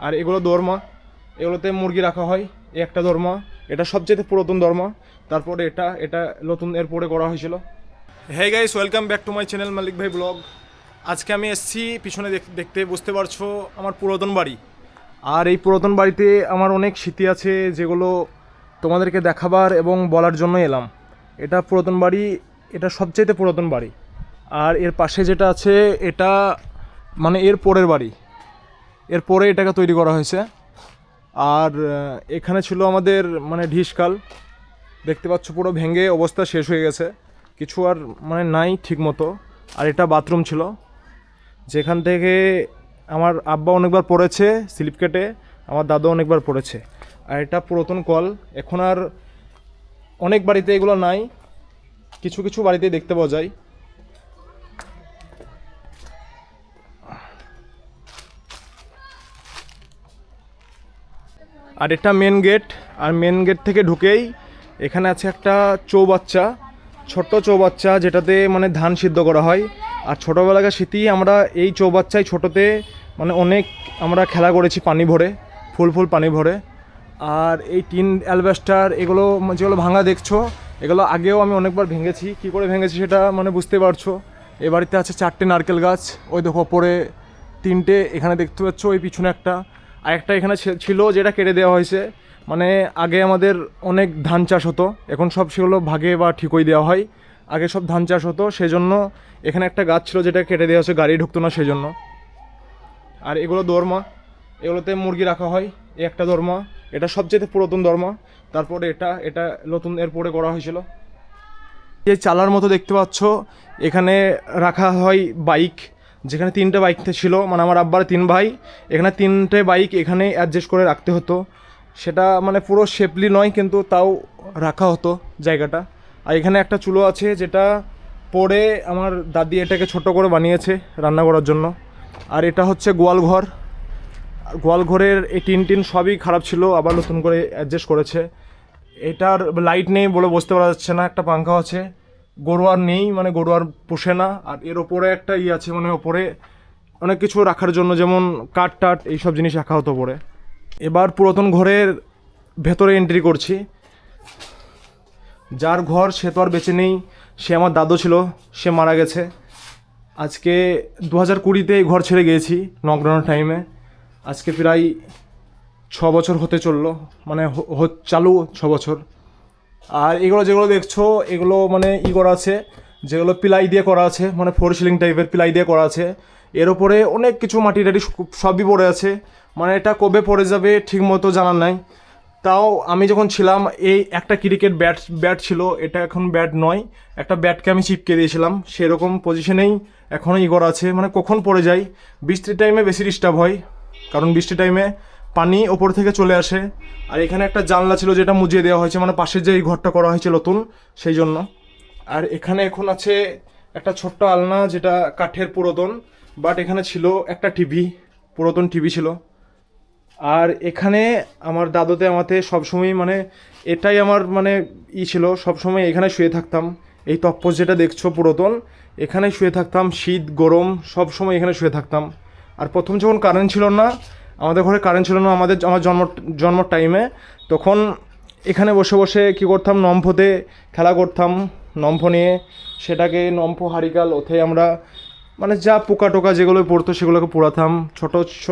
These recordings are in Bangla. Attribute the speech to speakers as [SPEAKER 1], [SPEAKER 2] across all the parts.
[SPEAKER 1] আর এগুলো দোরমা, এগুলোতে মুরগি রাখা হয়। এই একটা দোরমা, এটা সবচেয়ে পুরাতন দোরমা। তারপরে এটা এটা নতুন এরপরে করা হয়েছিল। Hey guys, welcome back to my channel Malik Bhai blog. আজকে আমি এসেছি পিছনে দেখতে, বুঝতে পারছো আমার পুরাতন বাড়ি। আর এই পুরাতন বাড়িতে আমার অনেক স্মৃতি আছে, যেগুলো তোমাদেরকে দেখাবার এবং বলার জন্য এলাম। এটা পুরাতন বাড়ি, এটা সবচেয়ে পুরাতন বাড়ি। আর এর পাশে যেটা আছে এটা মানে এর পরের বাড়ি, এর পরে এটাকে তৈরি করা হয়েছে। আর এখানে ছিল আমাদের মানে ঢিসকাল, দেখতে পাচ্ছ পুরো ভেঙে অবস্থা শেষ হয়ে গেছে, কিছু আর মানে নাই ঠিক মতো। আর এটা বাথরুম ছিল, যেখান থেকে আমার আব্বা অনেকবার পড়েছে স্লিপ কেটে, আমার দাদা অনেকবার পড়েছে। আর এটা পুরাতন কল, এখন আর অনেক বাড়িতে এগুলো নাই, কিছু কিছু বাড়িতে দেখতে পাওয়া যায়। আর এটা মেন গেট, আর মেন গেট থেকে ঢুকেই এখানে আছে একটা চৌবাচ্চা, ছোট্ট চৌবাচ্চা, যেটাতে মানে ধান সিদ্ধ করা হয়। আর ছোটোবেলাকার স্মৃতি, আমরা এই চৌবাচ্চায় ছোটোতে মানে অনেক আমরা খেলা করেছি পানি ভরে, ফুল পানি ভরে। আর এই টিন অ্যালবেস্টার এগুলো যেগুলো ভাঙা দেখছো, এগুলো আগেও আমি অনেকবার ভেঙেছি। কী করে ভেঙেছি সেটা মানে বুঝতে পারছো। এ বাড়িতে আছে 4টে নারকেল গাছ, ওই দেখো ওপরে 3টে, এখানে দেখতে পাচ্ছ ওই পিছনে একটা, আর একটা এখানে ছিল যেটা কেটে দেওয়া হয়েছে। মানে আগে আমাদের অনেক ধান চাষ হতো, এখন সব সেগুলো ভাগে বা ঠিকই দেওয়া হয়। আগে সব ধান চাষ হতো, সেই জন্য এখানে একটা গাছ ছিল যেটা কেটে দেওয়া হয়েছে, গাড়ি ঢুকতো না সেই জন্য। আর এগুলো দোরমা, এগুলোতে মুরগি রাখা হয়। এই একটা দোরমা, এটা সবচেয়ে পুরাতন দোরমা। তারপরে এটা এটা নতুন এরপরে করা হয়েছিল। এই চালার মতো দেখতে পাচ্ছ, এখানে রাখা হয় বাইক, যেখানে 3টে বাইক ছিল, মানে আমার আব্বার 3 ভাই, এখানে 3টে বাইক এখানে অ্যাডজাস্ট করে রাখতে হতো। সেটা মানে পুরো সেফলি নয়, কিন্তু তাও রাখা হতো জায়গাটা। আর এখানে একটা চুলো আছে, যেটা পরে আমার দাদি এটাকে ছোট করে বানিয়েছে রান্না করার জন্য। আর এটা হচ্ছে গোয়ালঘর, গোয়ালঘরের এই টিন সবই খারাপ ছিল, আবার নতুন করে অ্যাডজাস্ট করেছে। এটার লাইট নেই বলে বুঝতে পারা যাচ্ছে না, একটা পাঙ্খা আছে, গরু আর নেই, মানে গরু আর পোষে না। আর এর ওপরে একটা আছে, মানে ওপরে অনেক কিছু রাখার জন্য, যেমন কাঠ টাট এইসব জিনিস রাখা হতো পরে। এবার পুরাতন ঘরের ভেতরে এন্ট্রি করছি। যার ঘর সে তো আর বেঁচে নেই, সে আমার দাদু ছিল, সে মারা গেছে। আজকে 2020-তে এই ঘর ছেড়ে গিয়েছি লকডাউনের টাইমে। আজকে প্রায় 6 বছর হতে চললো, মানে চালু 6 বছর। আর এগুলো যেগুলো দেখছো, এগুলো মানে করা আছে, যেগুলো পিলাই দিয়ে করা আছে, মানে ফোর সিলিং টাইপের পিলাই দিয়ে করা আছে। এর ওপরে অনেক কিছু মাটি টাটি সবই পড়ে আছে, মানে এটা কবে পড়ে যাবে ঠিক মতো জানার নাই। তাও আমি যখন ছিলাম, এই একটা ক্রিকেট ব্যাট ছিল, এটা এখন ব্যাট নয়, একটা ব্যাটকে আমি চিপকে দিয়েছিলাম, সেরকম পজিশনেই এখনও করা আছে। মানে কখন পড়ে যায়, বৃষ্টির টাইমে বেশি ডিস্টার্ব হয়, কারণ বৃষ্টির টাইমে পানি ওপর থেকে চলে আসে। আর এখানে একটা জানলা ছিল, যেটা মুজিয়ে দেওয়া হয়েছে, মানে পাশের যে এই ঘরটা করা হয়েছে নতুন, সেই জন্য। আর এখানে এখন আছে একটা ছোট্ট আলনা, যেটা কাঠের পুরাতন, বাট এখানে ছিল একটা টিভি, পুরাতন টিভি ছিল। আর এখানে আমার দাদুতে আমাতে সবসময় মানে এটাই আমার মানে ছিল, সবসময় এখানে শুয়ে থাকতাম। এই তপ্পস যেটা দেখছো পুরাতন, এখানে শুয়ে থাকতাম, শীত গরম সবসময় এখানে শুয়ে থাকতাম। আর প্রথম যখন কারেন্ট ছিল না, আমাদের ঘরে কারেন্ট ছিল না, আমার জন্ম টাইমে, তখন এখানে বসে বসে কী করতাম, নম্ফতে খেলা করতাম। নম্ফ নিয়ে সেটাকে নম্ফ হারিকাল ওতে আমরা মানে যা পোকা টোকা যেগুলো পড়তো সেগুলোকে পোড়াতাম।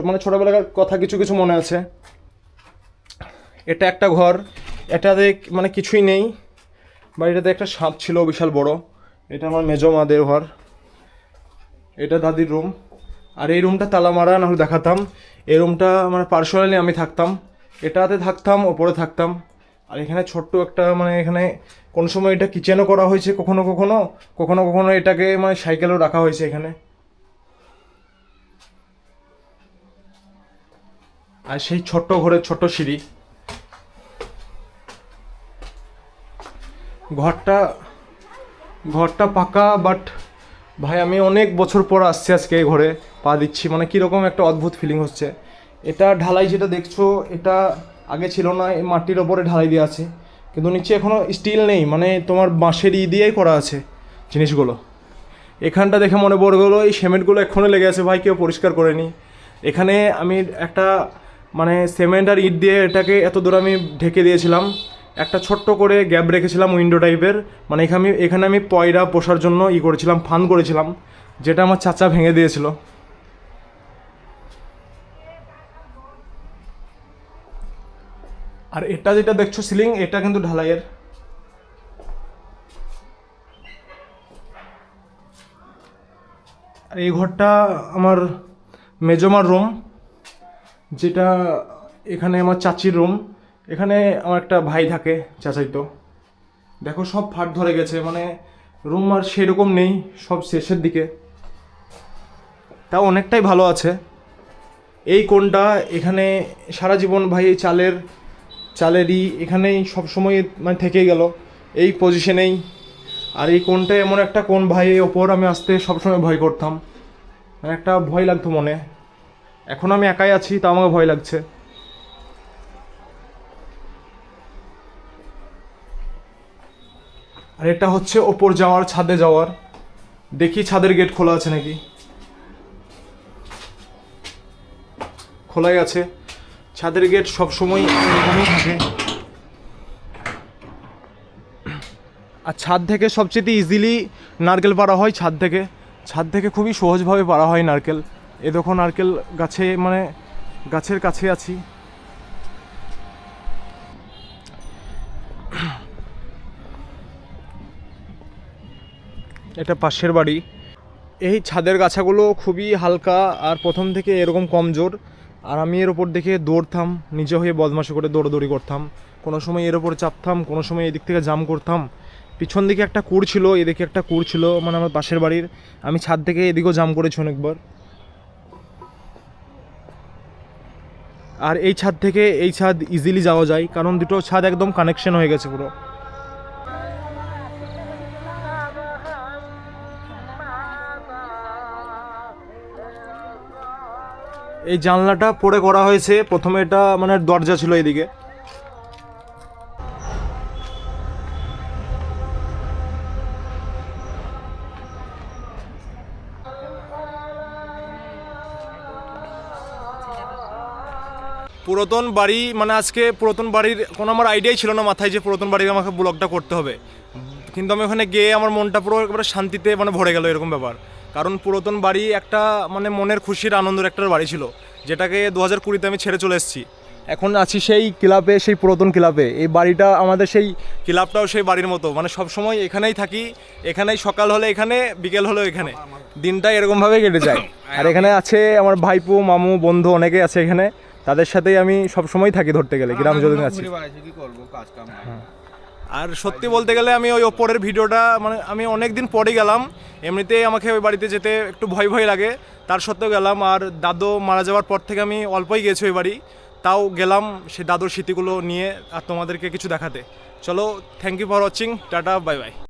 [SPEAKER 1] মানে ছোটোবেলাকার কথা কিছু কিছু মনে আছে। এটা একটা ঘর, এটাতে মানে কিছুই নেই, বাড়িটাতে একটা সাপ ছিল বিশাল বড়। এটা আমার মেজো মাদের ঘর, এটা দাদির রুম। আর এই রুমটা তালা মারা, নাহলে দেখাতাম। এই রুমটা মানে পার্সোনালি আমি থাকতাম, এটাতে থাকতাম, ওপরে থাকতাম। আর এখানে ছোট্ট একটা মানে এখানে কোন সময় এটা কিচেনও করা হয়েছে, কখনো কখনো কখনো কখনো এটাকে মানে সাইকেলও রাখা হয়েছে এখানে। আর সেই ছোট্ট ঘরের ছোট্ট সিঁড়ি, ঘরটা ঘরটা পাকা, বাট ভাই আমি অনেক বছর পর আসছি আজকে এই ঘরে পা দিচ্ছি, মানে কীরকম একটা অদ্ভুত ফিলিং হচ্ছে। এটা ঢালাই যেটা দেখছো, এটা আগে ছিল না, এই মাটির ওপরে ঢালাই দেওয়া আছে, কিন্তু নিচে এখনও স্টিল নেই, মানে তোমার বাঁশের দিয়েই করা আছে জিনিসগুলো। এখানটা দেখে মনে পড়ে গেলো, এই সিমেন্টগুলো এখনও লেগে আছে ভাই, কেউ পরিষ্কার করেনি। এখানে আমি একটা মানে সিমেন্ট আর ইট দিয়ে এটাকে এত দূর আমি ঢেকে দিয়েছিলাম। একটা ছোট্ট করে গ্যাপ রেখেছিলাম উইন্ডো টাইপের, মানে এখানে আমি পয়রা পোষার জন্য করেছিলাম, ফান করেছিলাম, যেটা আমার চাচা ভেঙে দিয়েছিল। আর এটা যেটা দেখছো সিলিং, এটা কিন্তু ঢালাইয়ের। আর এই ঘরটা আমার মেজমার রুম, যেটা এখানে আমার চাচির রুম। এখানে আমার একটা ভাই থাকে, চাচাই তো। দেখো সব ফাট ধরে গেছে, মানে রুম আর সেরকম নেই, সব শেষের দিকে, তাও অনেকটাই ভালো আছে। এই কোণটা এখানে সারা জীবন ভাই এই চালেরই এখানেই সবসময় মানে থেকেই গেল এই পজিশনেই। আর এই কোণটা এমন একটা কোণ ভাই, এই ওপর আমি আসতে সবসময় ভয় করতাম, মানে একটা ভয় লাগতো মনে। এখন আমি একাই আছি, তা আমাকে ভয় লাগছে। আর এটা হচ্ছে ওপর যাওয়ার, ছাদে যাওয়ার। দেখি ছাদের গেট খোলা আছে নাকি। খোলাই আছে, ছাদের গেট সবসময় এখানেই থাকে। আর ছাদ থেকে সবচেয়ে ইজিলি নারকেল পাড়া হয়, ছাদ থেকে খুবই সহজভাবে পাড়া হয় নারকেল। এ দেখো নারকেল গাছে, মানে গাছের কাছে আছি। এটা পাশের বাড়ি। এই ছাদের গাছাগুলো খুবই হালকা আর প্রথম থেকে এরকম কমজোর। আর আমি এর ওপর দেখে দৌড়তাম, নিজে হয়ে বদমাশি করে দৌড়াদৌড়ি করতাম। কোনো সময় এর ওপর চাপতাম, কোনো সময় এদিক থেকে জাম্প করতাম। পিছন দিকে একটা কুড় ছিল, এদিকে একটা কুড় ছিল, মানে আমার পাশের বাড়ির। আমি ছাদ থেকে এদিকেও জাম্প করেছি অনেকবার। আর এই ছাদ থেকে এই ছাদ ইজিলি যাওয়া যায়, কারণ দুটো ছাদ একদম কানেকশন হয়ে গেছে পুরো। এই জানলাটা পরে করা হয়েছে, প্রথমে এটা মানে দরজা ছিল এদিকে। পুরাতন বাড়ি, মানে আজকে পুরাতন বাড়ির কোনো আমার আইডিয়াই ছিল না মাথায় যে পুরাতন বাড়ির আমাকে ব্লগটা করতে হবে। কিন্তু আমি ওখানে গিয়ে আমার মনটা পুরো একেবারে শান্তিতে মানে ভরে গেল, এরকম ব্যাপার। কারণ পুরাতন বাড়ি একটা মানে মনের খুশির আনন্দের একটা বাড়ি ছিল, যেটাকে 2020-তে আমি ছেড়ে চলে এসেছি। এখন আছি সেই ক্লাবে, সেই পুরাতন ক্লাবে। এই বাড়িটা আমাদের, সেই ক্লাবটাও সেই বাড়ির মতো, মানে সবসময় এখানেই থাকি। এখানেই সকাল হলে এখানে, বিকেল হলেও এখানে, দিনটা এরকমভাবে কেটে যায়। আর এখানে আছে আমার ভাইপো, মামু, বন্ধু অনেকেই আছে এখানে। তাদের সাথেই আমি সবসময় থাকি ধরতে গেলে, গ্রাম যদি আছি। আর সত্যি বলতে গেলে আমি ওই ওপরের ভিডিওটা, মানে আমি অনেক দিন পরে গেলাম। এমনিতেই আমাকে ওই বাড়িতে যেতে একটু ভয় ভয় লাগে, তার সত্ত্বেও গেলাম। আর দাদু মারা যাওয়ার পর থেকে আমি অল্পই গেছি ওই বাড়ি, তাও গেলাম সেই দাদুর স্মৃতিগুলো নিয়ে আর তোমাদেরকে কিছু দেখাতে। চলো, thank you for watching, tata, bye by.